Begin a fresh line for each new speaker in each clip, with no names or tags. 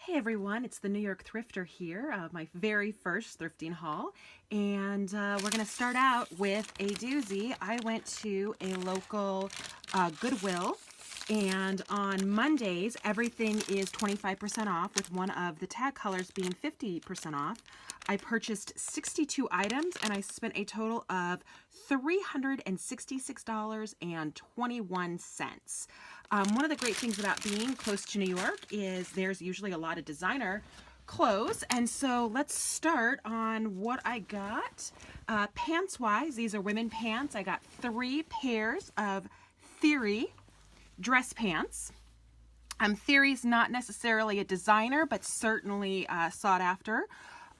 Hey everyone, it's the New York Thrifter here, my very first thrifting haul, and we're going to start out with a doozy. I went to a local Goodwill, and on Mondays everything is 25% off, with one of the tag colors being 50% off. I purchased 62 items and I spent a total of $366.21. One of the great things about being close to New York is there's usually a lot of designer clothes, and so let's start on what I got. Pants wise, these are women pants. I got 3 pairs of Theory dress pants. Theory's not necessarily a designer, but certainly sought after.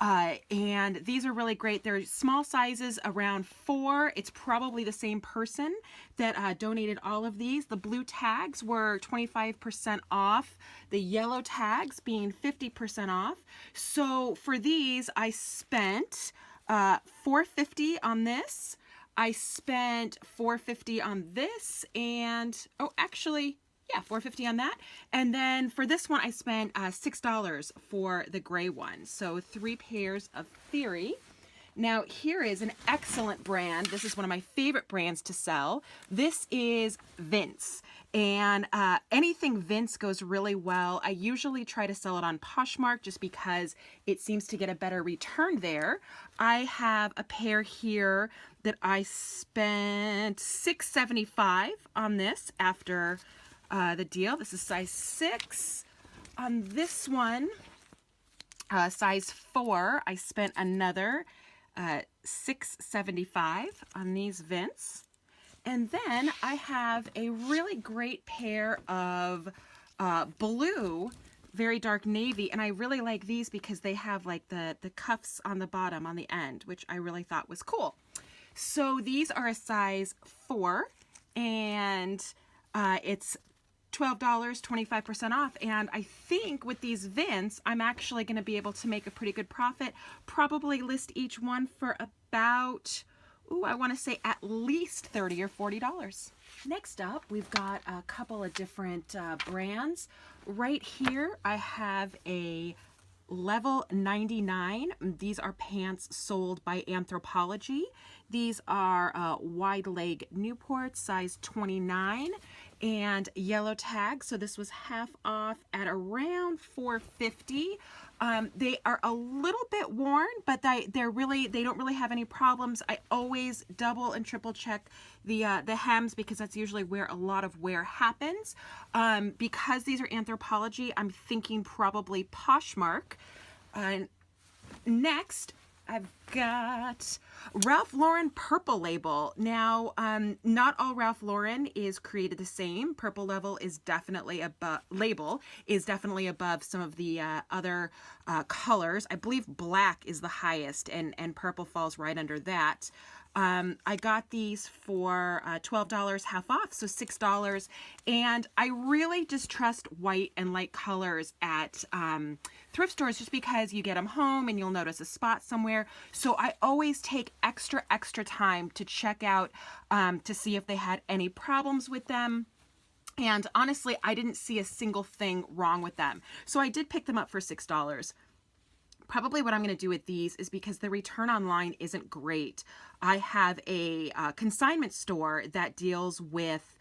And these are really great. They're small sizes, around 4. It's probably the same person that donated all of these. The blue tags were 25% off, the yellow tags being 50% off. So for these, I spent $4.50 on this. I spent $4.50 on this, and yeah, $4.50 on that. And then for this one, I spent $6 for the gray one. So 3 pairs of Theory. Now here is an excellent brand. This is one of my favorite brands to sell. This is Vince. And anything Vince goes really well. I usually try to sell it on Poshmark just because it seems to get a better return there. I have a pair here that I spent $6.75 on this after the deal. This is size 6. On this one, size 4, I spent another $6.75 on these Vince. And then I have a really great pair of blue, very dark navy, and I really like these because they have like the cuffs on the bottom on the end, which I really thought was cool. So these are a size 4, and it's $12, 25% off, and I think with these Vince, I'm actually going to be able to make a pretty good profit. Probably list each one for about, I want to say at least $30 or $40. Next up, we've got a couple of different brands. Right here, I have a Level 99. These are pants sold by Anthropologie. These are wide leg Newport, size 29, and yellow tag. So this was half off at around $4.50. They are a little bit worn, but they don't really have any problems. I always double and triple check the hems because that's usually where a lot of wear happens. Because these are Anthropologie, I'm thinking probably Poshmark. Next, I've got Ralph Lauren Purple Label. Now, not all Ralph Lauren is created the same. Purple Label is definitely above some of the other colors. I believe black is the highest, and purple falls right under that. I got these for $12 half off, so $6. And I really just trust white and light colors at thrift stores just because you get them home and you'll notice a spot somewhere. So I always take extra time to check out to see if they had any problems with them. And honestly, I didn't see a single thing wrong with them. So I did pick them up for $6. Probably what I'm going to do with these is, because the return online isn't great, I have a consignment store that deals with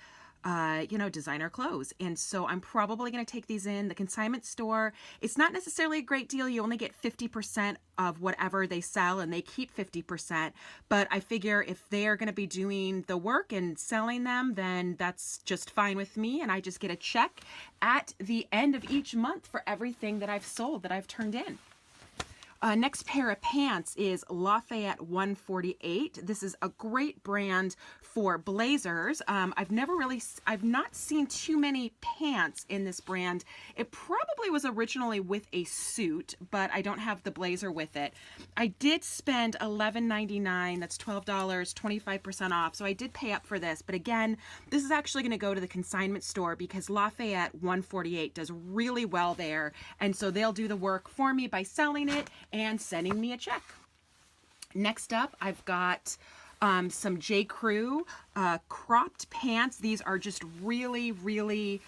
designer clothes. And so I'm probably going to take these in. The consignment store, it's not necessarily a great deal. You only get 50% of whatever they sell, and they keep 50%. But I figure if they're going to be doing the work and selling them, then that's just fine with me. And I just get a check at the end of each month for everything that I've sold, that I've turned in. Next pair of pants is Lafayette 148. This is a great brand for blazers. I've not seen too many pants in this brand. It probably was originally with a suit, but I don't have the blazer with it. I did spend $11.99. That's $12, 25% off. So I did pay up for this. But again, this is actually going to go to the consignment store because Lafayette 148 does really well there. And so they'll do the work for me by selling it and sending me a check. Next up, I've got some J. Crew cropped pants. These are just really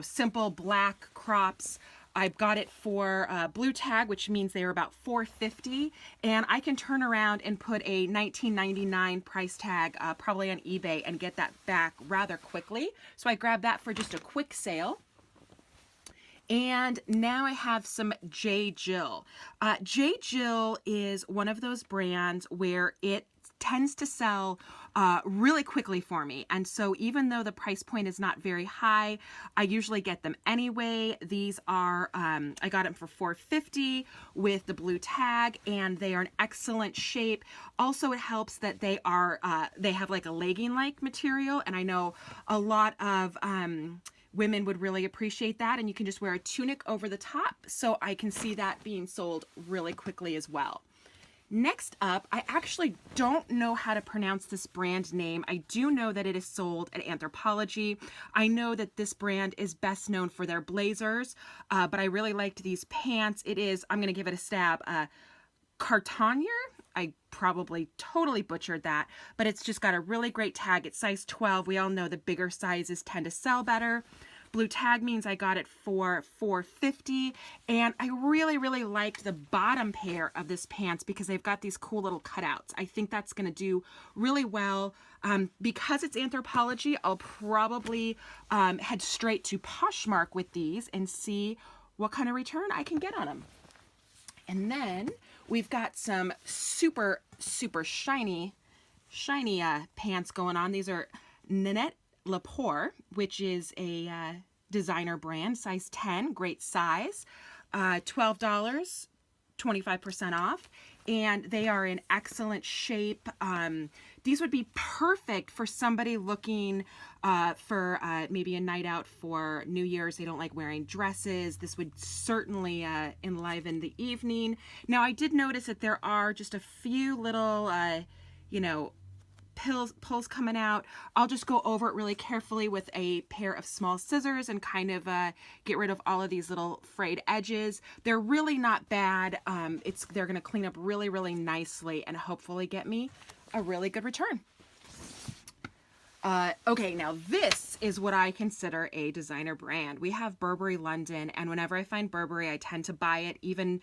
simple black crops. I got it for blue tag, which means they were about $4.50, and I can turn around and put a $19.99 price tag probably on eBay and get that back rather quickly. So I grabbed that for just a quick sale. And now I have some J. Jill. J. Jill is one of those brands where it tends to sell really quickly for me. And so even though the price point is not very high, I usually get them anyway. These are, I got them for $4.50 with the blue tag, and they are in excellent shape. Also, it helps that they are, they have like a legging-like material, and I know a lot of women would really appreciate that, and you can just wear a tunic over the top, so I can see that being sold really quickly as well. Next up, I actually don't know how to pronounce this brand name. I do know that it is sold at Anthropologie. I know that this brand is best known for their blazers, but I really liked these pants. It is, I'm going to give it a stab, Cartanier. I probably totally butchered that, but it's just got a really great tag. It's size 12. We all know the bigger sizes tend to sell better. Blue tag means I got it for $4.50, and I really, really liked the bottom pair of this pants because they've got these cool little cutouts. I think that's going to do really well. Because it's Anthropologie, I'll probably head straight to Poshmark with these and see what kind of return I can get on them. And then we've got some super, super shiny pants going on. These are Nanette Lepore, which is a designer brand, size 10, great size, $12, 25% off, and they are in excellent shape. These would be perfect for somebody looking for maybe a night out for New Year's. They don't like wearing dresses. This would certainly enliven the evening. Now, I did notice that there are just a few little, you know, pulls coming out. I'll just go over it really carefully with a pair of small scissors and kind of get rid of all of these little frayed edges. They're really not bad. They're going to clean up really, really nicely and hopefully get me a really good return. Okay, now this is what I consider a designer brand. We have Burberry London, and whenever I find Burberry, I tend to buy it, even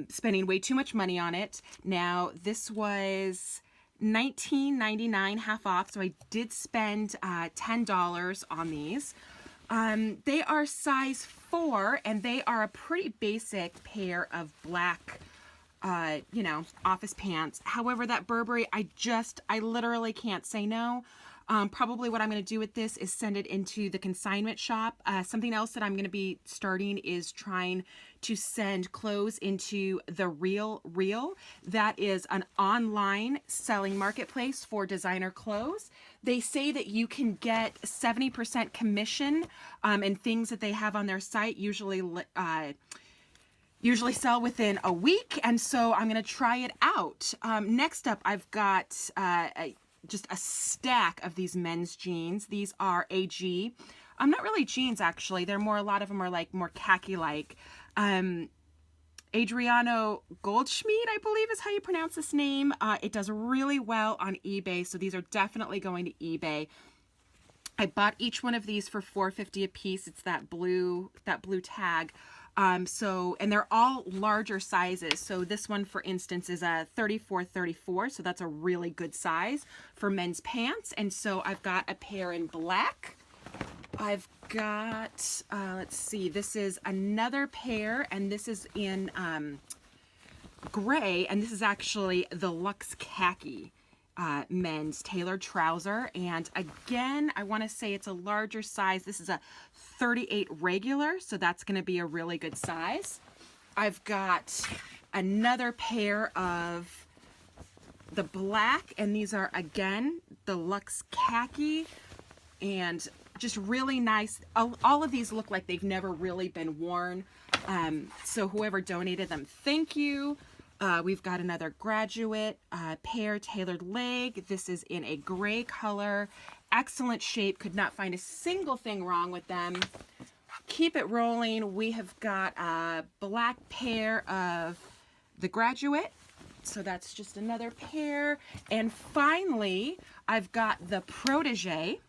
spending way too much money on it. Now, this was $19.99 half off, so I did spend $10 on these. They are size 4, and they are a pretty basic pair of black, you know, office pants. However, that Burberry, I literally can't say no. Probably what I'm going to do with this is send it into the consignment shop. Something else that I'm going to be starting is trying to send clothes into the Real. That is an online selling marketplace for designer clothes. They say that you can get 70% commission, and things that they have on their site usually sell within a week, and so I'm going to try it out. Next up, I've got just a stack of these men's jeans. These are AG. Not really jeans, actually. They're more, a lot of them are like more khaki-like. Adriano Goldschmied, I believe is how you pronounce this name. It does really well on eBay, so these are definitely going to eBay. I bought each one of these for $4.50 a piece. It's that blue tag. And they're all larger sizes. So this one, for instance, is a 34, so that's a really good size for men's pants. And so I've got a pair in black. I've got, let's see, this is another pair, and this is in gray, and this is actually the Luxe Khaki men's tailored trouser. And again, I want to say it's a larger size. This is a 38 regular, so that's going to be a really good size. I've got another pair of the black, and these are again the Luxe Khaki, and just really nice. All of these look like they've never really been worn, so whoever donated them, thank you. We've got another graduate pair, tailored leg. This is in a gray color, excellent shape, could not find a single thing wrong with them. Keep it rolling. We have got a black pair of the graduate, so that's just another pair. And finally, I've got the protege.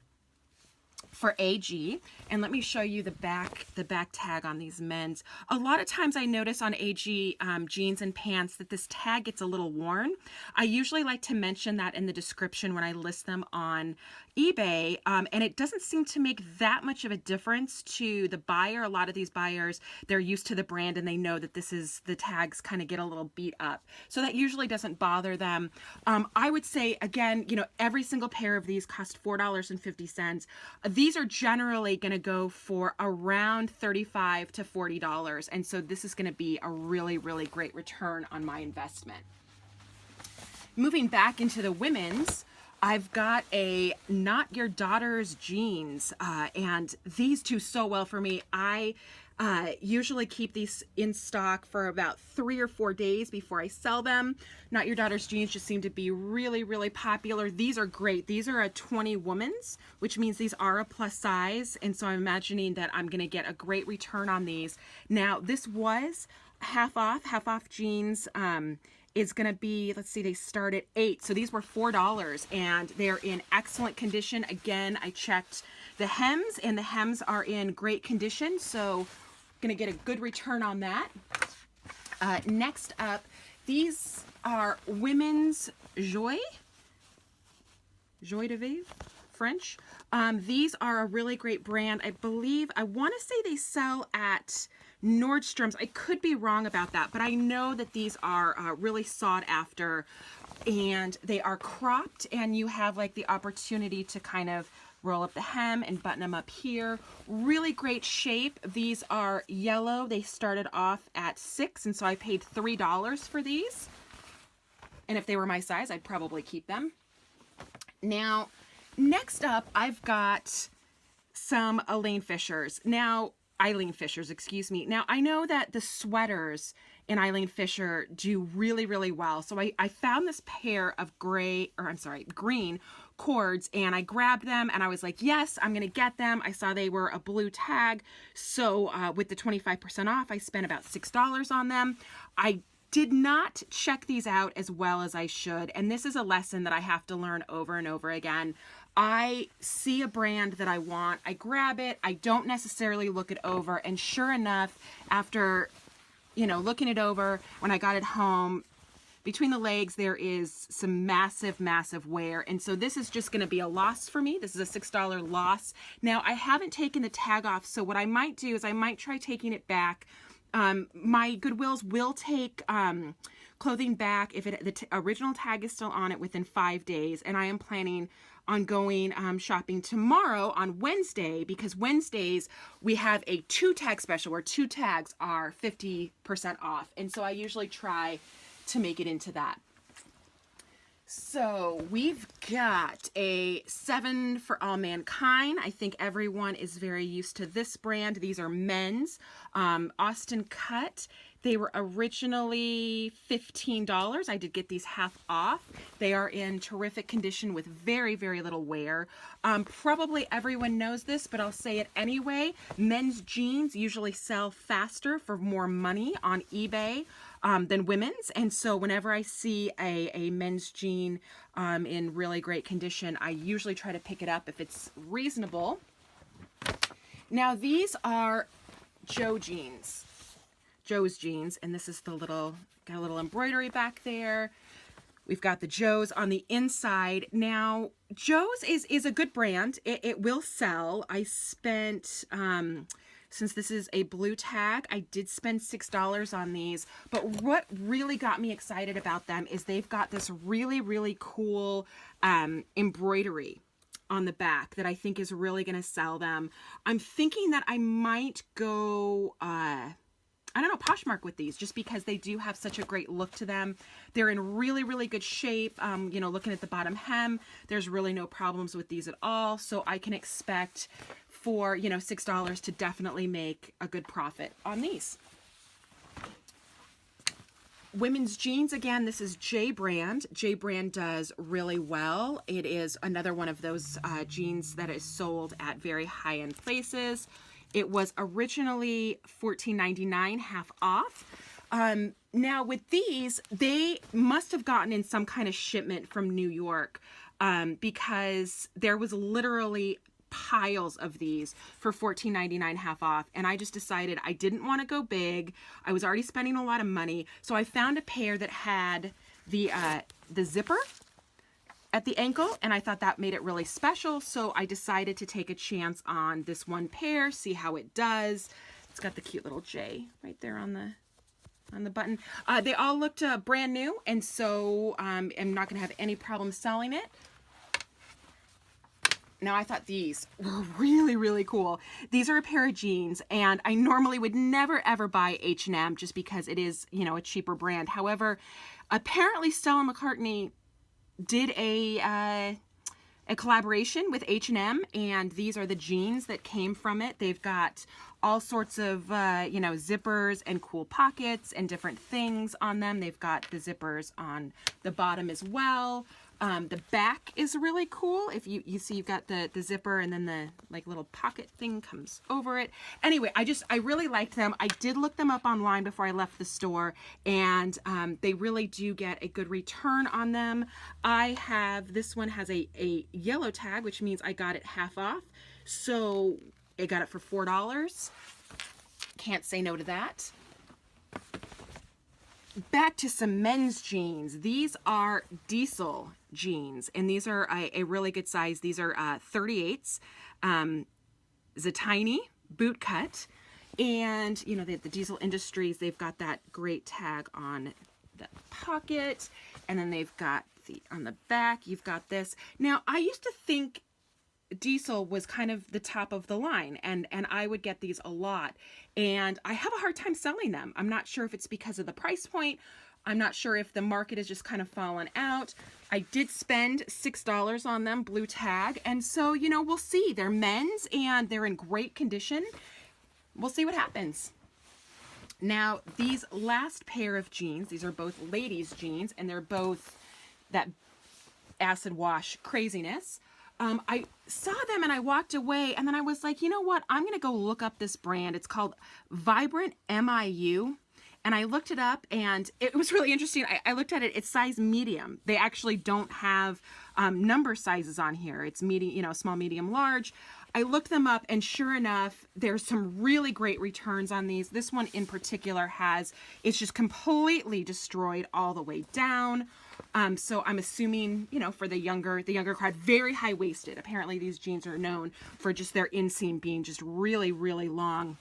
for AG. And let me show you the back tag on these men's. A lot of times I notice on AG jeans and pants that this tag gets a little worn. I usually like to mention that in the description when I list them on eBay, and it doesn't seem to make that much of a difference to the buyer. A lot of these buyers, they're used to the brand and they know that the tags kind of get a little beat up. So that usually doesn't bother them. I would say, again, every single pair of these cost $4.50. These are generally going to go for around $35 to $40. And so this is going to be a really, really great return on my investment. Moving back into the women's, I've got a Not Your Daughter's jeans, and these do so well for me. I usually keep these in stock for about 3 or 4 days before I sell them. Not Your Daughter's jeans just seem to be really, really popular. These are great. These are a 20 women's, which means these are a plus size, and so I'm imagining that I'm going to get a great return on these. Now, this was half off jeans. Is going to be, let's see, they start at $8. So these were $4 and they're in excellent condition. Again, I checked the hems and the hems are in great condition. So going to get a good return on that. Next up, these are women's Joie de Vivre, French. These are a really great brand. I want to say they sell at Nordstrom's. I could be wrong about that, but I know that these are really sought after, and they are cropped, and you have like the opportunity to kind of roll up the hem and button them up here. Really great shape. These are yellow. They started off at $6, and so I paid $3 for these. And if they were my size, I'd probably keep them. Now, next up, I've got some Eileen Fishers. Excuse me. Now, I know that the sweaters in Eileen Fisher do really, really well. So I found this pair of green cords, and I grabbed them and I was like, yes, I'm going to get them. I saw they were a blue tag. So with the 25% off, I spent about $6 on them. I did not check these out as well as I should. And this is a lesson that I have to learn over and over again. I see a brand that I want, I grab it, I don't necessarily look it over, and sure enough, after, looking it over, when I got it home, between the legs, there is some massive, massive wear, and so this is just going to be a loss for me. This is a $6 loss. Now, I haven't taken the tag off, so what I might do is I might try taking it back. My Goodwills will take clothing back if the original tag is still on it within 5 days, and I am planning on going shopping tomorrow on Wednesday, because Wednesdays we have a 2-tag special where 2 tags are 50% off, and so I usually try to make it into that. So we've got a 7 for All Mankind. I think everyone is very used to this brand. These are men's Austin cut. They were originally $15. I did get these half off. They are in terrific condition with very, very little wear. Probably everyone knows this, but I'll say it anyway. Men's jeans usually sell faster for more money on eBay than women's. And so whenever I see a men's jean in really great condition, I usually try to pick it up if it's reasonable. Now these are Joe's jeans, and this is got a little embroidery back there. We've got the Joe's on the inside. Now, Joe's is a good brand. It will sell. I spent, since this is a blue tag, I did spend $6 on these. But what really got me excited about them is they've got this really, really cool embroidery on the back that I think is really going to sell them. I'm thinking that I might go Poshmark with these, just because they do have such a great look to them. They're in really, really good shape. Looking at the bottom hem, there's really no problems with these at all. So I can expect for, $6 to definitely make a good profit on these. Women's jeans, again, this is J brand. J brand does really well. It is another one of those jeans that is sold at very high-end places. It was originally $14.99, half off. Now with these, they must have gotten in some kind of shipment from New York because there was literally piles of these for $14.99 half off, and I just decided I didn't want to go big. I was already spending a lot of money, so I found a pair that had the zipper at the ankle, and I thought that made it really special, so I decided to take a chance on this one pair, see how it does. It's got the cute little J right there on the button. They all looked brand new, and so I'm not going to have any problem selling it. Now, I thought these were really, really cool. These are a pair of jeans, and I normally would never, ever buy H&M just because it is, you know, a cheaper brand. However, apparently Stella McCartney did a collaboration with H&M, and these are the jeans that came from it. They've got all sorts of, you know, zippers and cool pockets and different things on them. They've got the zippers on the bottom as well. The back is really cool. If you see, you've got the zipper, and then the like little pocket thing comes over it. Anyway, I really liked them. I did look them up online before I left the store, and they really do get a good return on them. This one has a yellow tag, which means I got it half off. So I got it for $4. Can't say no to that. Back to some men's jeans. These are Diesel jeans, and these are a really good size. These are 38s. It's a tiny boot cut, and you know, the Diesel Industries, they've got that great tag on the pocket, and then they've got on the back, you've got this. Now, I used to think Diesel was kind of the top of the line, and I would get these a lot, and I have a hard time selling them. I'm not sure if it's because of the price point. I'm not sure if the market has just kind of fallen out. I did spend $6 on them, blue tag, and so, you know, we'll see. They're men's, and they're in great condition. We'll see what happens. Now, these last pair of jeans, these are both ladies' jeans, and they're both that acid wash craziness. I saw them and I walked away, and then I was like, you know what? I'm going to go look up this brand. It's called Vibrant MIU. And I looked it up, and it was really interesting. I looked at it. It's size medium. They actually don't have number sizes on here. It's medium, you know, small, medium, large. I looked them up, and sure enough, there's some really great returns on these. This one in particular it's just completely destroyed all the way down. So I'm assuming, you know, for the younger crowd, very high-waisted. Apparently these jeans are known for just their inseam being just really, really long.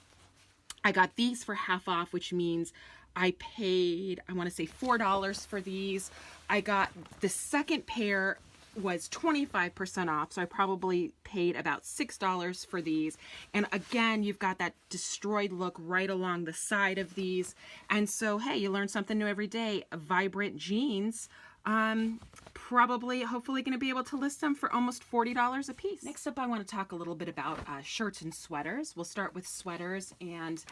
I got these for half off, which means I paid, I want to say $4 for these. I got the second pair was 25% off, so I probably paid about $6 for these. And again, you've got that destroyed look right along the side of these. And so, hey, you learn something new every day. Vibrant jeans. Hopefully going to be able to list them for almost $40 a piece. Next up, I want to talk a little bit about shirts and sweaters. We'll start with sweaters, and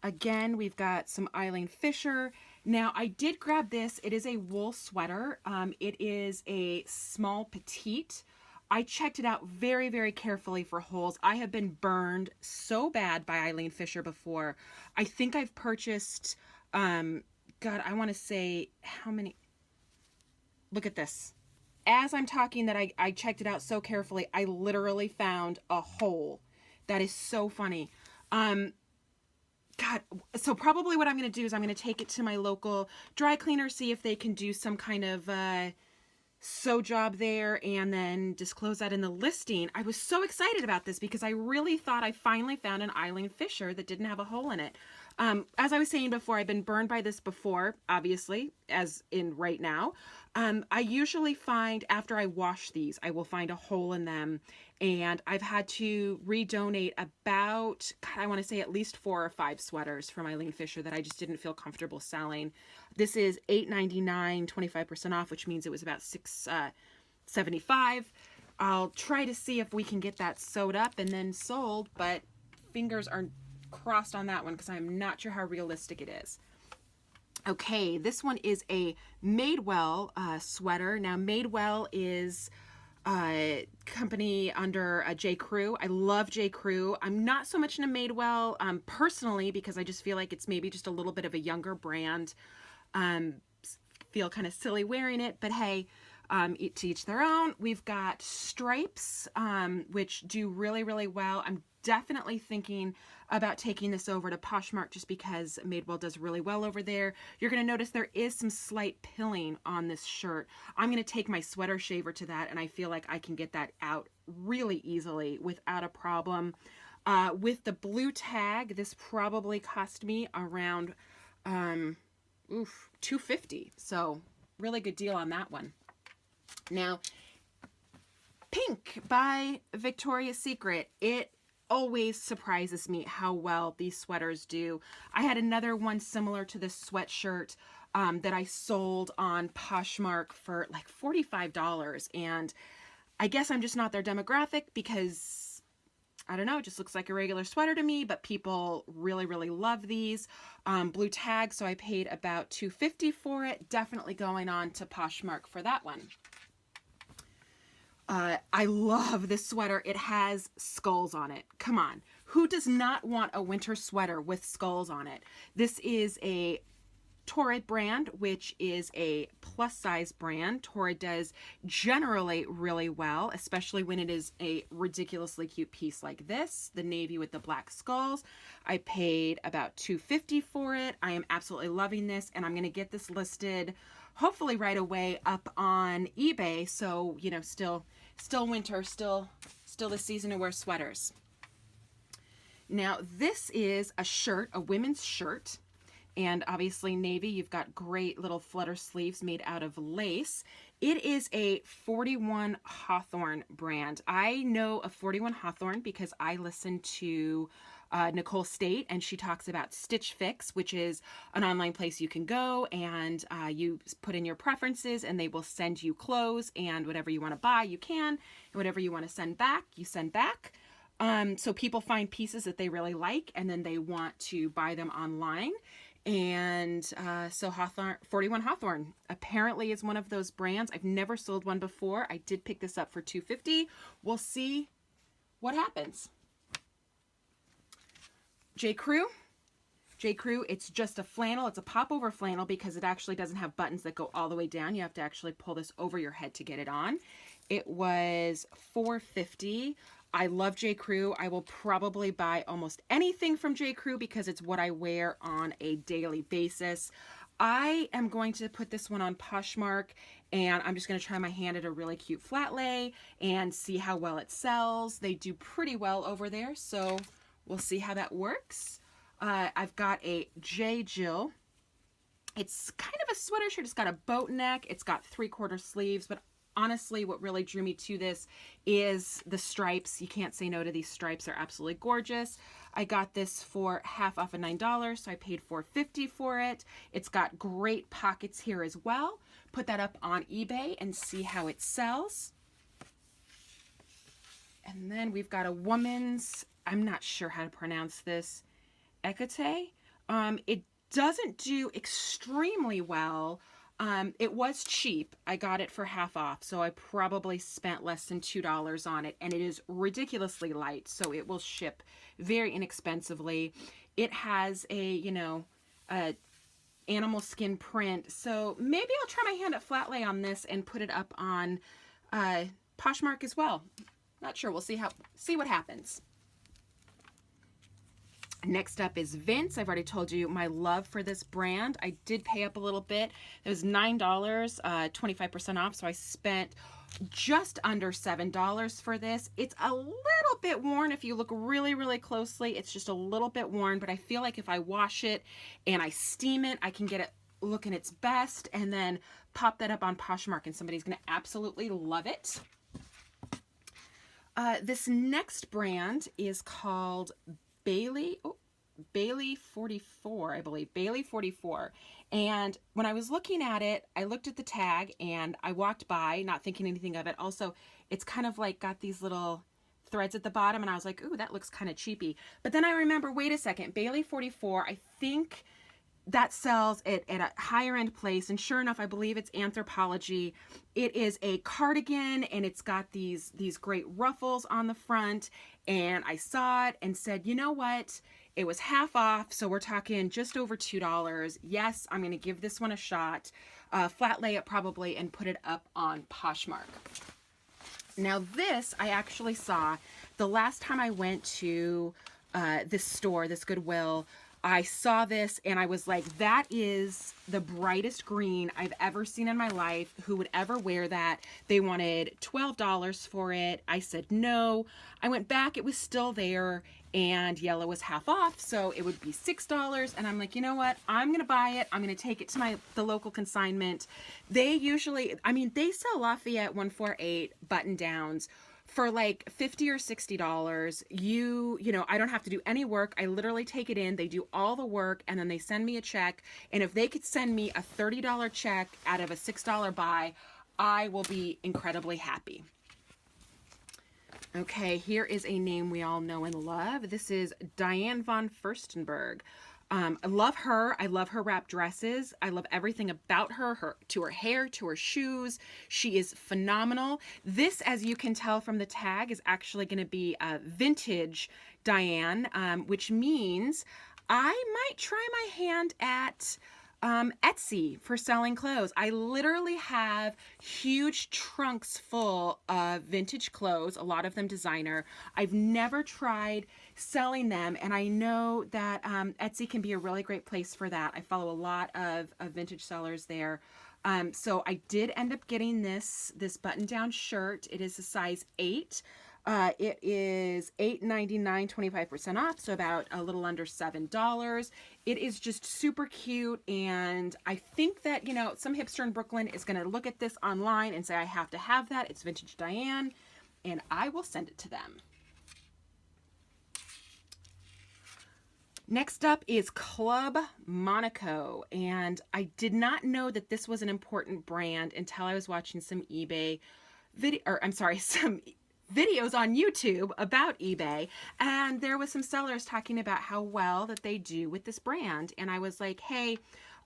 again, we've got some Eileen Fisher. Now, I did grab this. It is a wool sweater. It is a small petite. I checked it out very, very carefully for holes. I have been burned so bad by Eileen Fisher before. I think I've purchased, God, I want to say how many. Look at this. As I'm talking that I checked it out so carefully, I literally found a hole. That is so funny. God, so probably what I'm going to do is I'm going to take it to my local dry cleaner, see if they can do some kind of sew job there, and then disclose that in the listing. I was so excited about this because I really thought I finally found an Eileen Fisher that didn't have a hole in it. As I was saying before, I've been burned by this before, obviously, as in right now. I usually find after I wash these, I will find a hole in them, and I've had to redonate about, God, I want to say at least 4 or 5 sweaters from Eileen Fisher that I just didn't feel comfortable selling. This is $8.99, 25% off, which means it was about $6.75. I'll try to see if we can get that sewed up and then sold, but fingers are crossed on that one because I'm not sure how realistic it is. Okay, this one is a Madewell sweater. Now, Madewell is a company under J. Crew. I love J. Crew. I'm not so much into Madewell personally because I just feel like it's maybe just a little bit of a younger brand. Feel kind of silly wearing it, but hey, to each their own. We've got stripes, which do really, really well. I'm definitely thinking about taking this over to Poshmark just because Madewell does really well over there. You're going to notice there is some slight pilling on this shirt. I'm going to take my sweater shaver to that, and I feel like I can get that out really easily without a problem. With the blue tag, this probably cost me around $250. So really good deal on that one. Now, Pink by Victoria's Secret. It always surprises me how well these sweaters do. I had another one similar to this sweatshirt that I sold on Poshmark for like $45. And I guess I'm just not their demographic because, I don't know, it just looks like a regular sweater to me, but people really, really love these. Blue tag, so I paid about $250 for it. Definitely going on to Poshmark for that one. I love this sweater. It has skulls on it. Come on. Who does not want a winter sweater with skulls on it? This is a Torrid brand, which is a plus size brand. Torrid does generally really well, especially when it is a ridiculously cute piece like this, the navy with the black skulls. I paid about $250 for it. I am absolutely loving this, and I'm going to get this listed hopefully right away up on eBay. So, you know, still winter, still the season to wear sweaters. Now, this is a shirt, a women's shirt. And obviously navy, you've got great little flutter sleeves made out of lace. It is a 41 Hawthorne brand. I know of 41 Hawthorne because I listen to Nicole State, and she talks about Stitch Fix, which is an online place you can go and you put in your preferences and they will send you clothes, and whatever you want to buy, you can, and whatever you want to send back, you send back. So people find pieces that they really like and then they want to buy them online. And so 41 Hawthorne apparently is one of those brands. I've never sold one before. I did pick this up for $250. We'll see what happens. J. Crew, it's just a flannel. It's a pop-over flannel because it actually doesn't have buttons that go all the way down. You have to actually pull this over your head to get it on. It was $450. I love J. Crew. I will probably buy almost anything from J. Crew because it's what I wear on a daily basis. I am going to put this one on Poshmark, and I'm just going to try my hand at a really cute flat lay and see how well it sells. They do pretty well over there, so we'll see how that works. I've got a J. Jill. It's kind of a sweater shirt. It's got a boat neck. It's got 3/4 sleeves, but honestly, what really drew me to this is the stripes. You can't say no to these stripes. They're absolutely gorgeous. I got this for half off of $9, so I paid $450 for it. It's got great pockets here as well. Put that up on eBay and see how it sells. And then we've got a woman's, I'm not sure how to pronounce this, Ekate. It doesn't do extremely well. It was cheap. I got it for half off, so I probably spent less than $2 on it, and it is ridiculously light, so it will ship very inexpensively. It has a animal skin print, so maybe I'll try my hand at flat lay on this and put it up on Poshmark as well. Not sure. We'll see what happens. Next up is Vince. I've already told you my love for this brand. I did pay up a little bit. It was $9, 25% off, so I spent just under $7 for this. It's a little bit worn. If you look really, really closely, it's just a little bit worn, but I feel like if I wash it and I steam it, I can get it looking its best and then pop that up on Poshmark and somebody's going to absolutely love it. This next brand is called Bailey 44, I believe. Bailey 44. And when I was looking at it, I looked at the tag and I walked by, not thinking anything of it. Also, it's kind of like got these little threads at the bottom, and I was like, ooh, that looks kind of cheapy. But then I remember, wait a second, Bailey 44, I think that sells at a higher end place, and sure enough, I believe it's Anthropologie. It is a cardigan, and it's got these great ruffles on the front, and I saw it and said, you know what? It was half off, so we're talking just over $2. Yes, I'm going to give this one a shot. Flat lay it probably and put it up on Poshmark. Now this I actually saw the last time I went to this store, this Goodwill. I saw this and I was like, that is the brightest green I've ever seen in my life. Who would ever wear that? They wanted $12 for it. I said no. I went back, it was still there, and yellow was half off, so it would be $6. And I'm like, you know what? I'm gonna buy it. I'm gonna take it to the local consignment. They usually, I mean, they sell Lafayette 148 button downs for like $50 or $60. You know, I don't have to do any work. I literally take it in, they do all the work, and then they send me a check. And if they could send me a $30 check out of a $6 buy, I will be incredibly happy. Okay, here is a name we all know and love. This is Diane Von Furstenberg. I love her. I love her wrap dresses. I love everything about her, to her hair, to her shoes. She is phenomenal. This, as you can tell from the tag, is actually going to be vintage Diane, which means I might try my hand at Etsy for selling clothes. I literally have huge trunks full of vintage clothes, a lot of them designer. I've never tried selling them, and I know that Etsy can be a really great place for that. I follow a lot of vintage sellers there. So I did end up getting this button-down shirt. It is a size 8. It is $8.99, 25% off, so about a little under $7. It is just super cute, and I think that, you know, some hipster in Brooklyn is going to look at this online and say, I have to have that. It's vintage Diane, and I will send it to them. Next up is Club Monaco, and I did not know that this was an important brand until I was watching some eBay video, or I'm sorry, some videos on YouTube about eBay, and there was some sellers talking about how well that they do with this brand, and I was like, hey,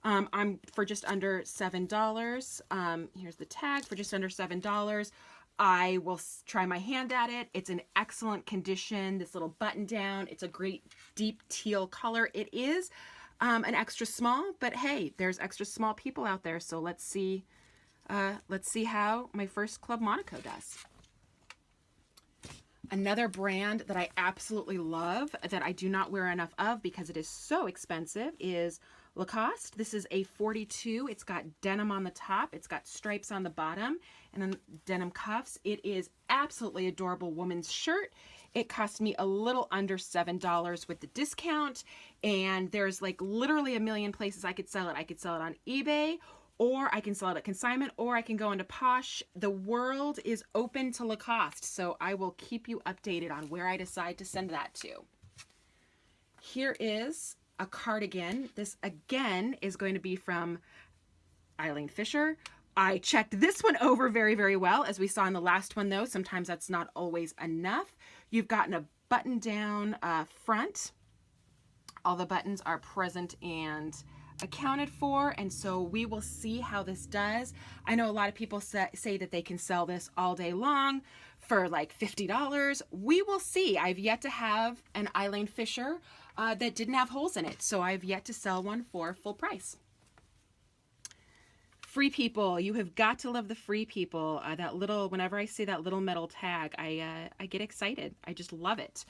I'm for just under $7. Here's the tag, for just under $7. I will try my hand at it. It's in excellent condition. This little button down, it's a great deep teal color. It is an extra small, but hey, there's extra small people out there, so let's see how my first Club Monaco does. Another brand that I absolutely love that I do not wear enough of because it is so expensive is Lacoste. This is a 42. It's got denim on the top. It's got stripes on the bottom and then denim cuffs. It is absolutely adorable woman's shirt. It cost me a little under $7 with the discount, and there's like literally a million places I could sell it. I could sell it on eBay, or I can sell it at consignment, or I can go into Posh. The world is open to Lacoste, so I will keep you updated on where I decide to send that to. Here is a cardigan. This again is going to be from Eileen Fisher. I checked this one over very, very well. As we saw in the last one though, sometimes that's not always enough. You've gotten a button down front. All the buttons are present and accounted for, and so we will see how this does. I know a lot of people say that they can sell this all day long for like $50. We will see. I've yet to have an Eileen Fisher that didn't have holes in it, so I've yet to sell one for full price. Free People, you have got to love the Free People. That little, whenever I see that little metal tag, I get excited. I just love it.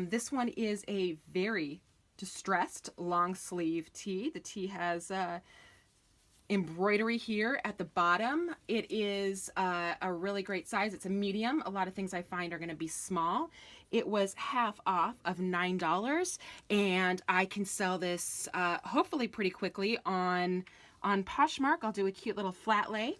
This one is a very distressed long sleeve tee. The tee has embroidery here at the bottom. It is a really great size. It's a medium. A lot of things I find are going to be small. It was half off of $9, and I can sell this hopefully pretty quickly on Poshmark. I'll do a cute little flat lay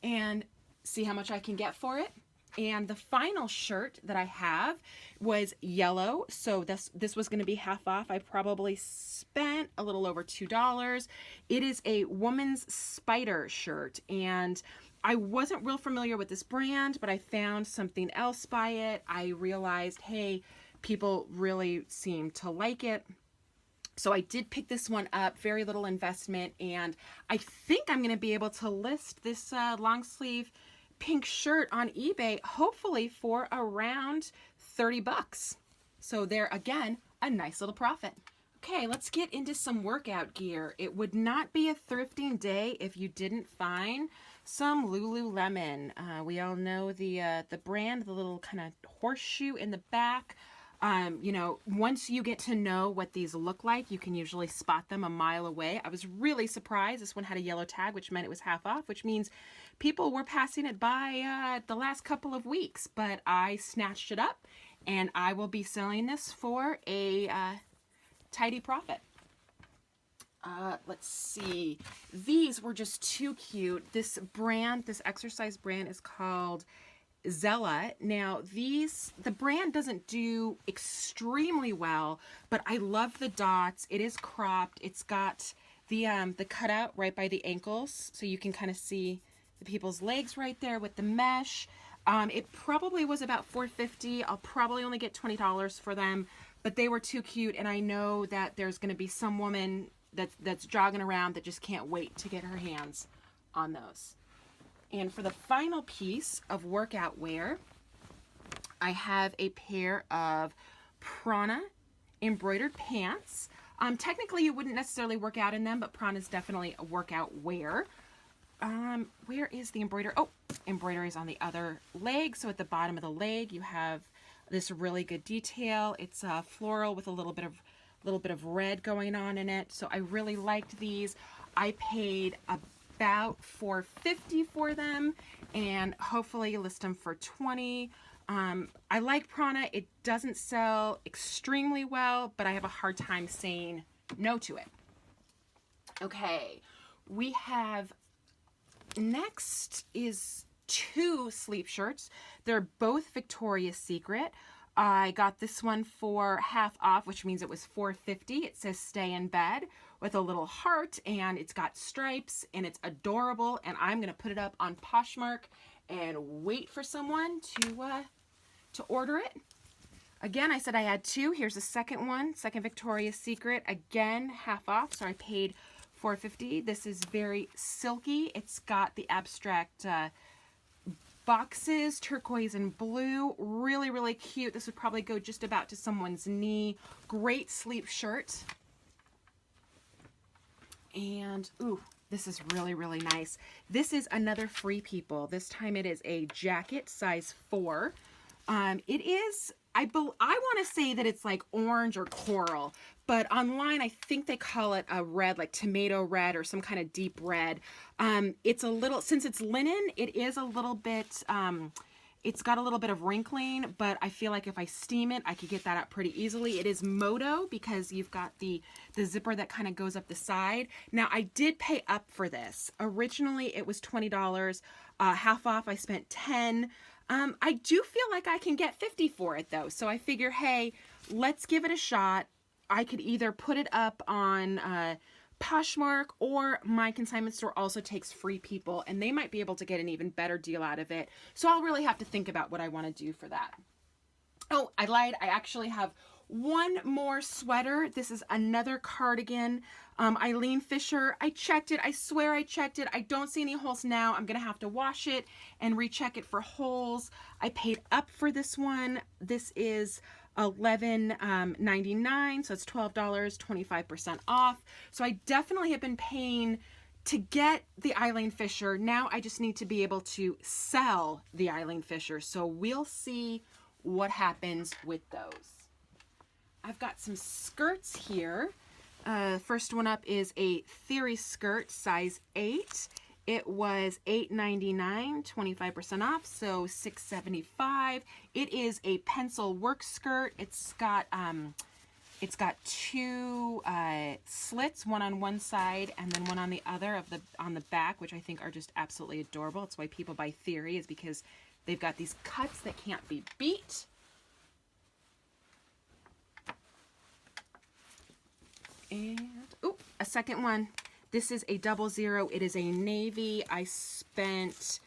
and see how much I can get for it. And the final shirt that I have was yellow, so this was going to be half off. I probably spent a little over $2. It is a woman's spider shirt, and I wasn't real familiar with this brand, but I found something else by it. I realized, hey, people really seem to like it. So I did pick this one up, very little investment, and I think I'm going to be able to list this long sleeve pink shirt on eBay, hopefully for around $30. So there again, a nice little profit. Okay, let's get into some workout gear. It would not be a thrifting day if you didn't find some Lululemon. We all know the brand, the little kind of horseshoe in the back. You know, once you get to know what these look like, you can usually spot them a mile away. I was really surprised. This one had a yellow tag, which meant it was half off, which means people were passing it by the last couple of weeks. But I snatched it up, and I will be selling this for a tidy profit. Let's see. These were just too cute. This brand, this exercise brand is called Zella. Now the brand doesn't do extremely well, but I love the dots. It is cropped. It's got the cutout right by the ankles, so you can kind of see the people's legs right there with the mesh. It probably was about $4.50. I'll probably only get $20 for them, but they were too cute, and I know that there's going to be some woman that's jogging around that just can't wait to get her hands on those. And for the final piece of workout wear, I have a pair of Prana embroidered pants. Technically, you wouldn't necessarily work out in them, but Prana is definitely a workout wear. Where is the embroidery? Oh, embroidery is on the other leg. So at the bottom of the leg, you have this really good detail. It's floral with a little bit of red going on in it. So I really liked these. I paid about $4.50 for them, and hopefully list them for $20. I like Prana. It doesn't sell extremely well, but I have a hard time saying no to it. Okay, we have next is two sleep shirts. They're both Victoria's Secret. I got this one for half off, which means it was $4.50. It says stay in bed with a little heart, and it's got stripes, and it's adorable, and I'm going to put it up on Poshmark and wait for someone to order it. Again, I said I had two. Here's the second one, second Victoria's Secret. Again, half off, so I paid $4.50. This is very silky. It's got the abstract boxes, turquoise and blue. Really, really cute. This would probably go just about to someone's knee. Great sleep shirt. And, ooh, this is really, really nice. This is another Free People. This time it is a jacket, size 4. It is, I want to say that it's like orange or coral, but online I think they call it a red, like tomato red or some kind of deep red. It's a little, since it's linen, it is a little bit, it's got a little bit of wrinkling, but I feel like if I steam it, I could get that out pretty easily. It is moto because you've got the zipper that kind of goes up the side. Now, I did pay up for this. Originally, it was $20. Half off, I spent $10. I do feel like I can get $50 for it, though. So I figure, hey, let's give it a shot. I could either put it up on Poshmark, or my consignment store also takes Free People, and they might be able to get an even better deal out of it. So I'll really have to think about what I want to do for that. Oh, I lied. I actually have one more sweater. This is another cardigan. Eileen Fisher. I checked it. I swear I checked it. I don't see any holes now. I'm going to have to wash it and recheck it for holes. I paid up for this one. This is $11.99, so it's $12, 25% off. So I definitely have been paying to get the Eileen Fisher. Now I just need to be able to sell the Eileen Fisher. So we'll see what happens with those. I've got some skirts here. First one up is a Theory skirt, size 8. It was $8.99, 25% off, so $6.75. It is a pencil work skirt. It's got two slits, one on one side and then one on the other on the back, which I think are just absolutely adorable. It's why people buy Theory, is because they've got these cuts that can't be beat. And, ooh, a second one. This is a 00. It is a navy. I spent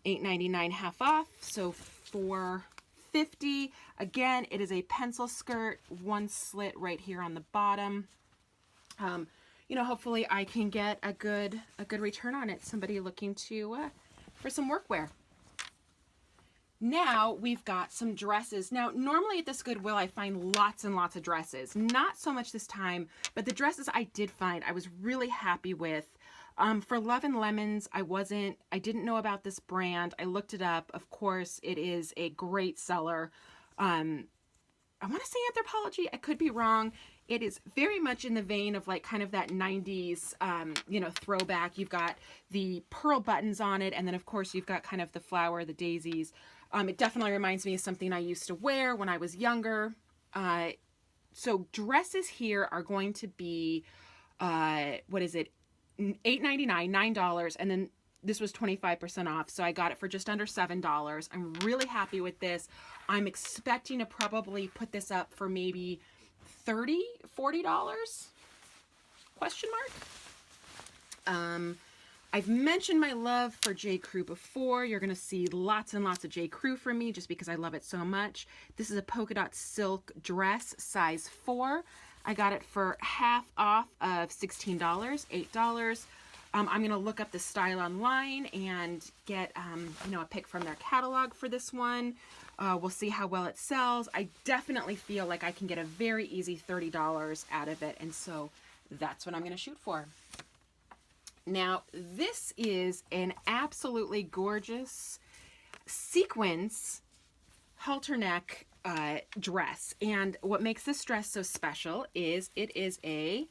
$8.99 half off, so $4.50. Again, it is a pencil skirt, one slit right here on the bottom. You know, hopefully I can get a good return on it. Somebody looking to for some workwear. Now we've got some dresses. Now, normally at this Goodwill, I find lots and lots of dresses. Not so much this time, but the dresses I did find, I was really happy with. For Love and Lemons, I didn't know about this brand. I looked it up. Of course, it is a great seller. I want to say Anthropologie. I could be wrong. It is very much in the vein of like kind of that 90s, throwback. You've got the pearl buttons on it. And then of course you've got kind of the flower, the daisies. It definitely reminds me of something I used to wear when I was younger. So dresses here are going to be, what is it? $8.99, $9. And then this was 25% off. So I got it for just under $7. I'm really happy with this. I'm expecting to probably put this up for maybe $30, $40? Question mark. I've mentioned my love for J. Crew before. You're going to see lots and lots of J. Crew from me just because I love it so much. This is a polka dot silk dress, size 4. I got it for half off of $16, $8. I'm going to look up the style online and get, a pick from their catalog for this one. We'll see how well it sells. I definitely feel like I can get a very easy $30 out of it. And so that's what I'm going to shoot for. Now, this is an absolutely gorgeous sequins halter neck dress. And what makes this dress so special is it is a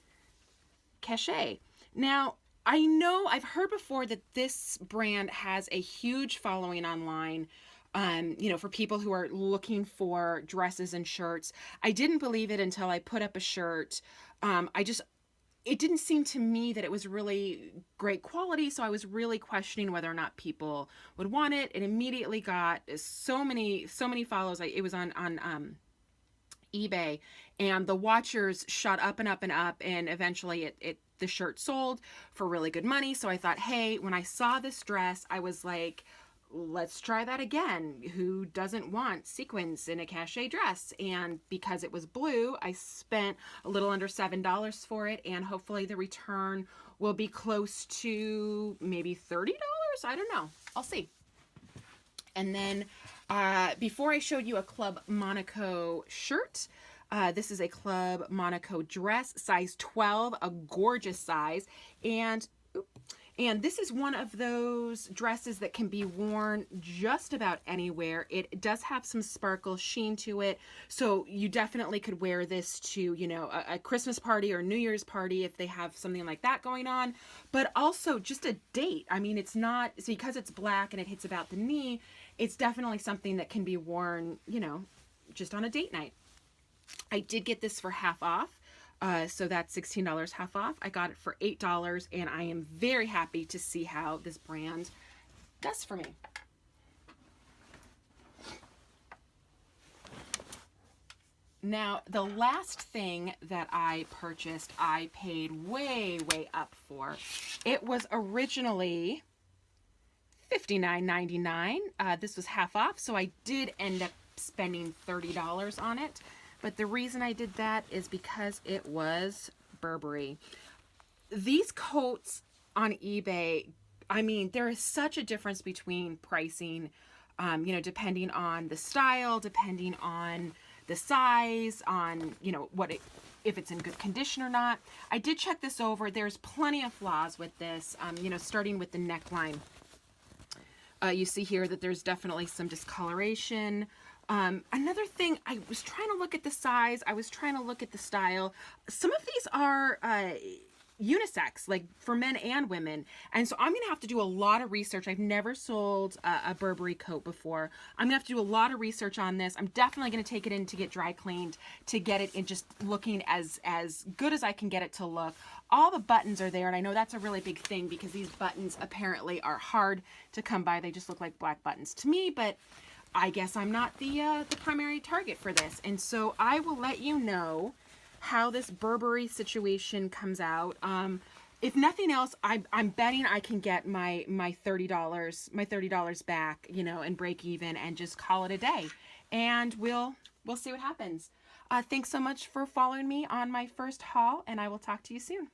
cachet. Now, I know I've heard before that this brand has a huge following online, for people who are looking for dresses and shirts. I didn't believe it until I put up a shirt. It didn't seem to me that it was really great quality, so I was really questioning whether or not people would want it. It immediately got so many follows. It was on eBay, and the watchers shot up and up and up, and eventually the shirt sold for really good money. So I thought, hey, when I saw this dress, I was like, let's try that again. Who doesn't want sequins in a cachet dress? And because it was blue, I spent a little under $7 for it, and hopefully the return will be close to maybe $30. I don't know. I'll see. And then before I showed you a Club Monaco shirt, this is a Club Monaco dress, size 12, a gorgeous size. And this is one of those dresses that can be worn just about anywhere. It does have some sparkle sheen to it. So you definitely could wear this to, a Christmas party or New Year's party if they have something like that going on. But also just a date. I mean, it's because it's black and it hits about the knee, it's definitely something that can be worn, just on a date night. I did get this for half off. So that's $16 half off. I got it for $8, and I am very happy to see how this brand does for me. Now, the last thing that I purchased, I paid way, way up for. It was originally $59.99. This was half off, so I did end up spending $30 on it. But the reason I did that is because it was Burberry. These coats on eBay, I mean, there is such a difference between pricing, depending on the style, depending on the size, on, if it's in good condition or not. I did check this over. There's plenty of flaws with this, starting with the neckline. You see here that there's definitely some discoloration. Another thing, I was trying to look at the size, I was trying to look at the style. Some of these are unisex, like for men and women. And so I'm going to have to do a lot of research. I've never sold a Burberry coat before. I'm going to have to do a lot of research on this. I'm definitely going to take it in to get dry cleaned, to get it in just looking as good as I can get it to look. All the buttons are there, and I know that's a really big thing because these buttons apparently are hard to come by. They just look like black buttons to me, but I guess I'm not the primary target for this. And so I will let you know how this Burberry situation comes out. If nothing else, I'm betting I can get my $30 back, and break even and just call it a day. And we'll see what happens. Thanks so much for following me on my first haul, and I will talk to you soon.